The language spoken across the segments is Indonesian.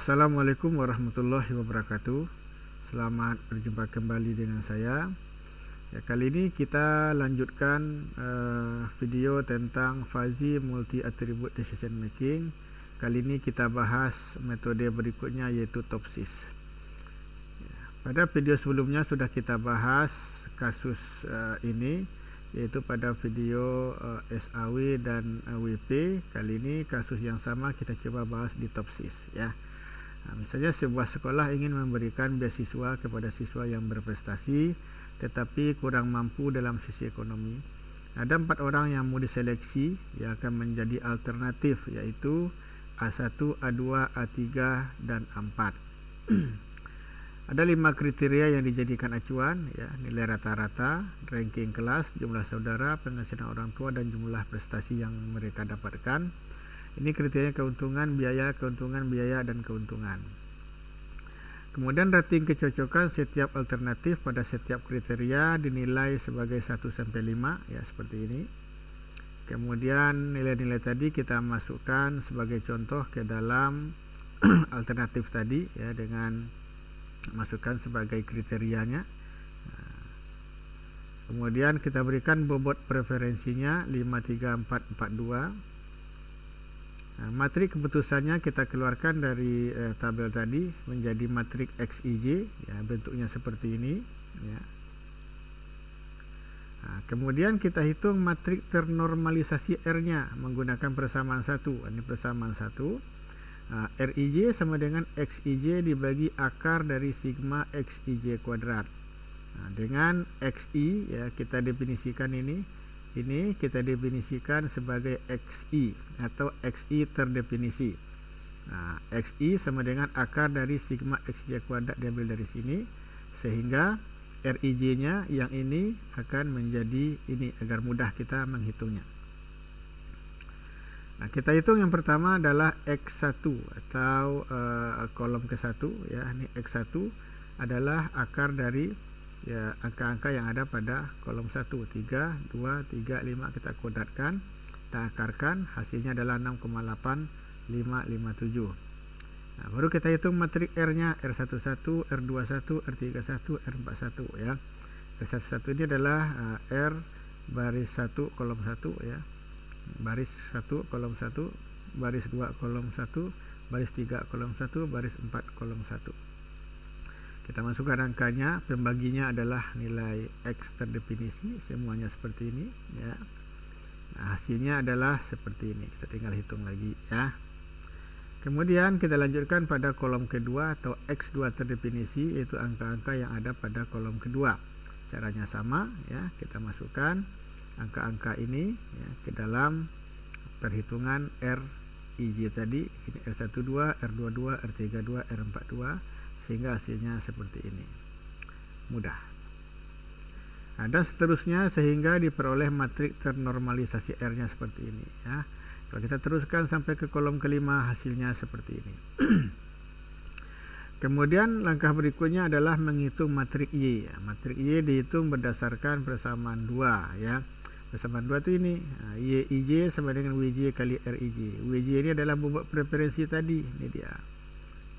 Assalamualaikum warahmatullahi wabarakatuh. Selamat berjumpa kembali dengan saya. Ya, kali ini kita lanjutkan video tentang fuzzy multi attribute decision making. Kali ini kita bahas metode berikutnya, yaitu TOPSIS. Ya, pada video sebelumnya sudah kita bahas kasus ini, yaitu pada video SAW dan WP. Kali ini kasus yang sama kita coba bahas di TOPSIS, ya. Nah, misalnya sebuah sekolah ingin memberikan beasiswa kepada siswa yang berprestasi tetapi kurang mampu dalam sisi ekonomi. Ada 4 orang yang mau diseleksi yang akan menjadi alternatif, yaitu A1, A2, A3 dan A4. Ada 5 kriteria yang dijadikan acuan, ya: nilai rata-rata, ranking kelas, jumlah saudara, penghasilan orang tua, dan jumlah prestasi yang mereka dapatkan. Ini kriteria keuntungan, biaya, dan keuntungan. Kemudian rating kecocokan setiap alternatif pada setiap kriteria dinilai sebagai 1-5, ya, seperti ini. Kemudian nilai-nilai tadi kita masukkan sebagai contoh ke dalam alternatif tadi, ya, dengan masukkan sebagai kriterianya. Kemudian kita berikan bobot preferensinya 5, 3, 4, 4, 2. Matrik keputusannya kita keluarkan dari tabel tadi menjadi matrik XIJ, ya, bentuknya seperti ini, ya. Kemudian kita hitung matrik ternormalisasi R-nya menggunakan persamaan 1. Ini persamaan 1. RIJ sama dengan XIJ dibagi akar dari sigma XIJ kuadrat. Dengan XI, ya, kita definisikan ini kita definisikan sebagai XI atau XI terdefinisi. XI sama dengan akar dari sigma XJ kuadrat diambil dari sini, sehingga RIJ-nya yang ini akan menjadi ini agar mudah kita menghitungnya. Nah, kita hitung yang pertama adalah X1 atau kolom ke-1, ya. Ini X1 adalah akar dari, ya, angka-angka yang ada pada kolom 1, 3, 2, 3, 5 kita kodratkan, kita akarkan, hasilnya adalah 6,8557. Nah, baru kita hitung matrik R-nya, R11, R21, R31, R41, ya. R11 ini adalah R baris 1 kolom 1, ya. Baris 1 kolom 1, baris 2 kolom 1, baris 3 kolom 1, baris 4 kolom 1. Kita masukkan angkanya, pembaginya adalah nilai X terdefinisi, semuanya seperti ini, ya. Nah, hasilnya adalah seperti ini. Kita tinggal hitung lagi, ya. Kemudian kita lanjutkan pada kolom kedua atau X2 terdefinisi, yaitu angka-angka yang ada pada kolom kedua. Caranya sama, ya. Kita masukkan angka-angka ini, ya, ke dalam perhitungan RIJ tadi. Ini R12, R22, R32, R42, sehingga hasilnya seperti ini. Mudah. Dan seterusnya sehingga diperoleh matrik ternormalisasi R-nya seperti ini, ya. Kalau kita teruskan sampai ke kolom kelima, hasilnya seperti ini. Kemudian langkah berikutnya adalah menghitung matrik Y. Matrik Y dihitung berdasarkan persamaan 2, ya. Persamaan 2 itu ini, YIJ sama dengan WJ kali RIJ. WJ ini adalah bobot preferensi tadi, ini dia,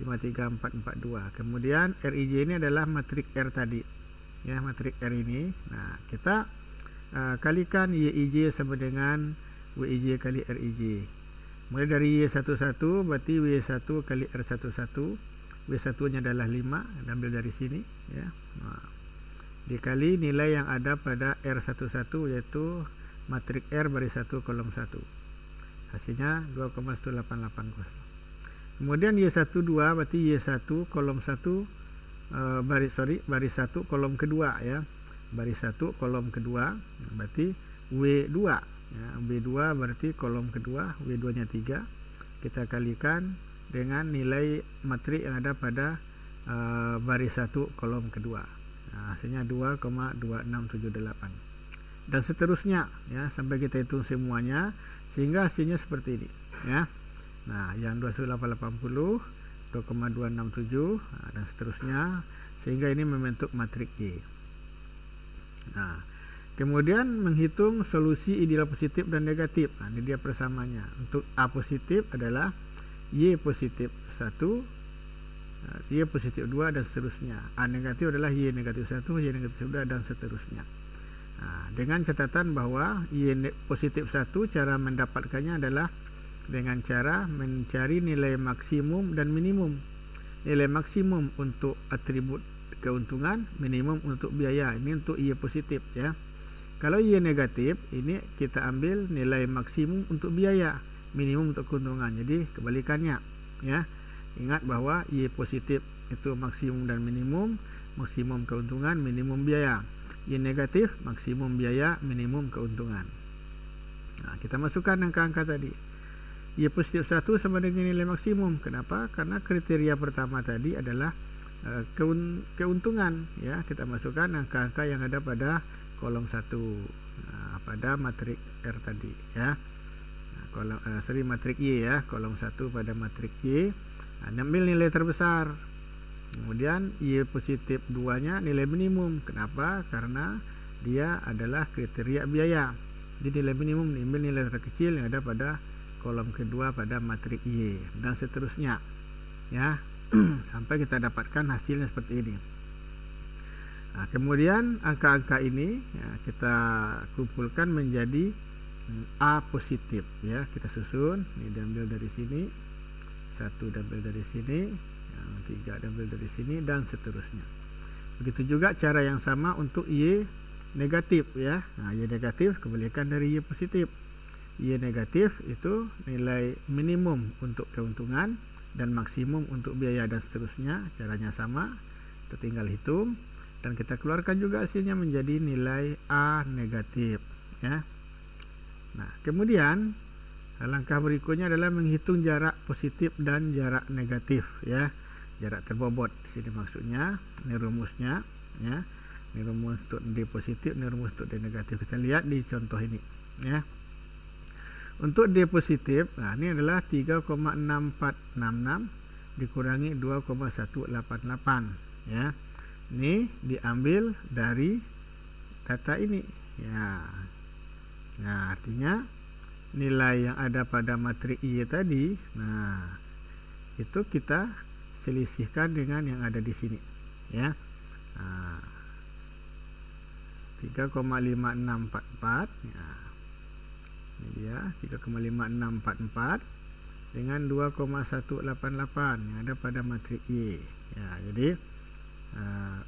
53442. Kemudian RIJ ini adalah matrik R tadi, ya, matrik R ini. Nah, kita kalikan YIJ sama dengan WIJ kali RIJ. Mulai dari Y11 berarti W1 kali R11. W1 nya adalah 5, ambil dari sini, ya. Nah, dikali nilai yang ada pada R11, yaitu matrik R baris 1 kolom 1. Hasilnya 2,1880. Kemudian Y12 berarti Y1 kolom 1 baris 1 kolom kedua, ya. Baris 1 kolom kedua berarti W2, ya. W2 berarti kolom kedua, W2 nya 3. Kita kalikan dengan nilai matrik yang ada pada baris 1 kolom kedua. Nah, hasilnya 2,2678. Dan seterusnya, ya, sampai kita hitung semuanya sehingga hasilnya seperti ini, ya. Nah, yang 2880, 2,267, dan seterusnya sehingga ini membentuk matrik Y. Nah, kemudian menghitung solusi ideal positif dan negatif. Nah, ini dia persamaannya. Untuk A positif adalah Y positif 1 Y positif 2 dan seterusnya. A negatif adalah Y negatif 1, Y negatif 2 dan seterusnya. Dengan catatan bahwa Y positif 1 cara mendapatkannya adalah dengan cara mencari nilai maksimum dan minimum. Nilai maksimum untuk atribut keuntungan, minimum untuk biaya. Ini untuk Y positif ya. Kalau Y negatif, ini kita ambil nilai maksimum untuk biaya, minimum untuk keuntungan. Jadi kebalikannya ya. Ingat bahwa Y positif itu maksimum dan minimum, maksimum keuntungan, minimum biaya. Y negatif maksimum biaya, minimum keuntungan. Kita masukkan angka-angka tadi. Y positif 1 sama dengan nilai maksimum. Kenapa? Karena kriteria pertama tadi adalah keuntungan ya. Kita masukkan angka-angka yang ada pada kolom 1 pada matrik R tadi ya. Matrik Y ya, kolom 1 pada matrik Y. Ambil nilai terbesar. Kemudian Y positif 2 nya nilai minimum. Kenapa? Karena dia adalah kriteria biaya. Jadi nilai minimum ambil nilai terkecil yang ada pada kolom kedua pada matrik Y dan seterusnya ya. Sampai kita dapatkan hasilnya seperti ini. Kemudian angka-angka ini ya, kita kumpulkan menjadi A positif ya. Kita susun. Ini diambil dari sini, 1 diambil dari sini, 3 diambil dari sini dan seterusnya. Begitu juga cara yang sama untuk Y negatif ya. Y negatif kebalikan dari Y positif. Y negatif itu nilai minimum untuk keuntungan dan maksimum untuk biaya dan seterusnya. Caranya sama, kita tinggal hitung dan kita keluarkan juga hasilnya menjadi nilai A negatif ya. Kemudian langkah berikutnya adalah menghitung jarak positif dan jarak negatif ya. Jarak terbobot di sini maksudnya. Ini rumusnya ya. Ini rumus untuk D positif, ini rumus untuk D negatif. Kita lihat di contoh ini ya. Untuk D positif, ini adalah 3,6466 dikurangi 2,188 ya. Ini diambil dari data ini ya. Artinya nilai yang ada pada matrik Y tadi, itu kita selisihkan dengan yang ada di sini ya. 3,5644 ya. Ini dia 3,5644 dengan 2,188 yang ada pada matrik Y ya. Jadi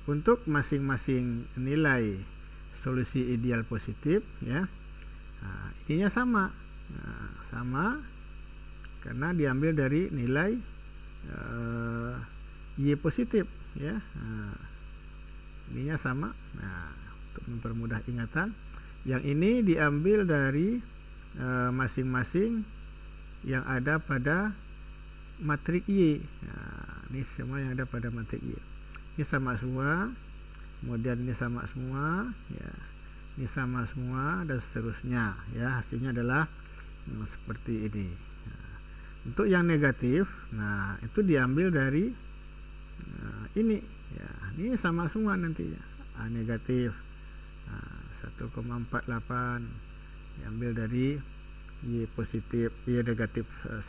untuk masing-masing nilai solusi ideal positif ya, ininya sama. Sama karena diambil dari nilai Y positif ya. Ininya sama. Untuk mempermudah ingatan, yang ini diambil dari masing-masing yang ada pada matrik Y. Ini semua yang ada pada matrik Y. Ini sama semua. Kemudian ini sama semua ya. Ini sama semua dan seterusnya ya. Hasilnya adalah seperti ini. Untuk yang negatif, itu diambil dari ini ya. Ini sama semua nantinya. A negatif 1,48 diambil dari Y positif, Y negatif 1,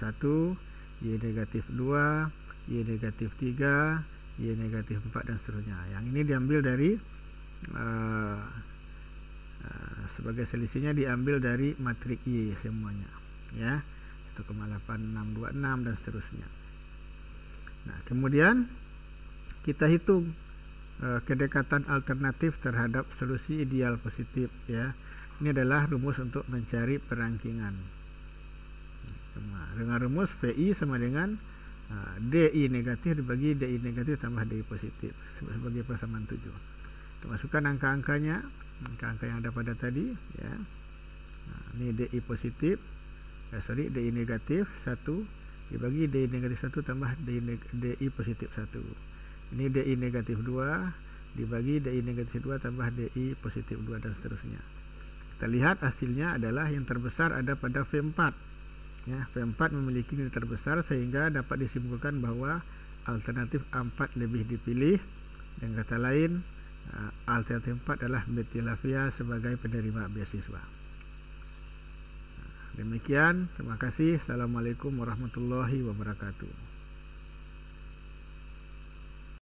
Y negatif 2, Y negatif 3, Y negatif 4 dan seterusnya. Yang ini diambil dari sebagai selisihnya diambil dari matrik Y semuanya ya. 1,8626 dan seterusnya. Kemudian kita hitung kedekatan alternatif terhadap solusi ideal positif ya. Ini adalah rumus untuk mencari perangkingan. Dengan rumus VI sama dengan DI negatif dibagi DI negatif tambah DI positif sebagai persamaan 7. Kita masukkan angka-angkanya, angka-angka yang ada pada tadi ya. Ini DI positif, DI negatif 1 dibagi DI negatif 1 tambah DI positif 1. Ini DI negatif 2 dibagi DI negatif 2 tambah DI positif 2 dan seterusnya. Kita lihat hasilnya adalah yang terbesar ada pada V4 ya. V4 memiliki nilai terbesar sehingga dapat disimpulkan bahwa alternatif A4 lebih dipilih. Dengan kata lain, alternatif 4 adalah Betty Lavia sebagai penerima beasiswa. Demikian, terima kasih. Assalamualaikum warahmatullahi wabarakatuh.